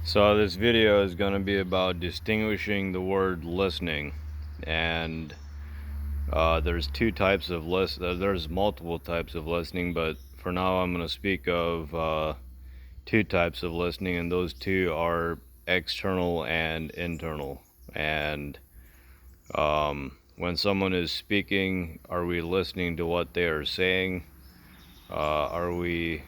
So this video is going to be about distinguishing the word listening, and there's there's multiple types of listening, but for now I'm going to speak of two types of listening, and those two are external and internal. And when someone is speaking, are we listening to what they are saying? Are we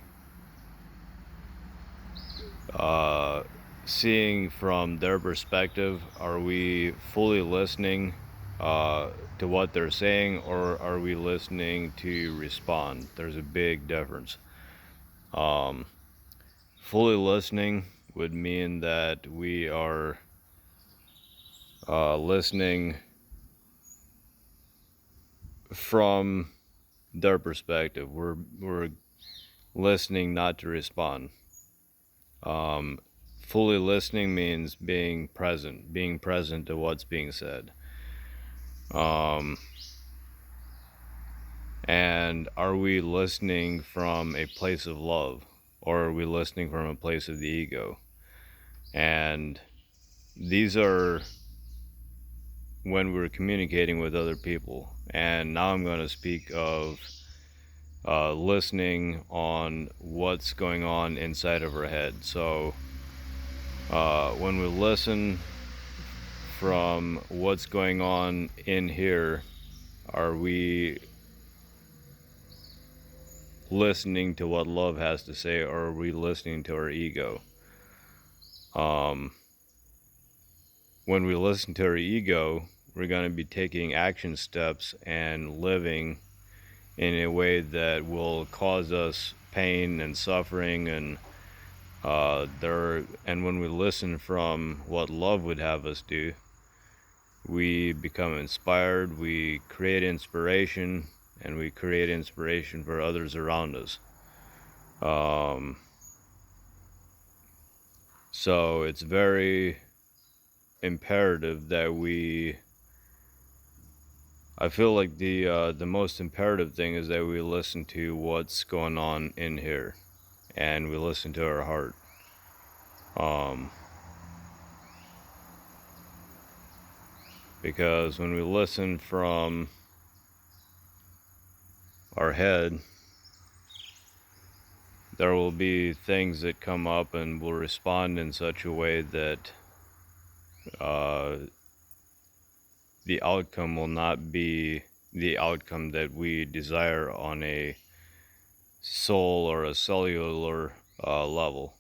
seeing from their perspective? Are we fully listening to what they're saying, or are we listening to respond? There's a big difference. Fully listening would mean that we are listening from their perspective. We're listening not to respond. Fully listening means being present to what's being said. And are we listening from a place of love, or are we listening from a place of the ego? And these are when we're communicating with other people. And now I'm going to speak of listening on what's going on inside of our head. So when we listen from what's going on in here, are we listening to what love has to say, or are we listening to our ego? When we listen to our ego, we're going to be taking action steps and living in a way that will cause us pain and suffering, and when we listen from what love would have us do, we become inspired, we create inspiration, and we create inspiration for others around us. So it's very imperative that I feel like the most imperative thing is that we listen to what's going on in here, and we listen to our heart. Because when we listen from our head, there will be things that come up and will respond in such a way that the outcome will not be the outcome that we desire on a soul or a cellular level.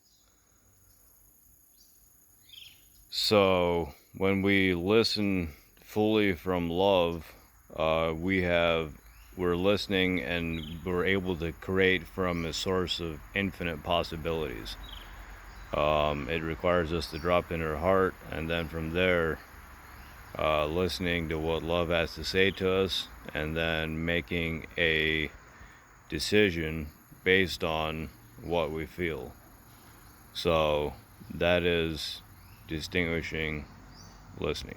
So when we listen fully from love, we're listening, and we're able to create from a source of infinite possibilities. It requires us to drop in our heart, and then from there, listening to what love has to say to us, and then making a decision based on what we feel. So that is distinguishing listening.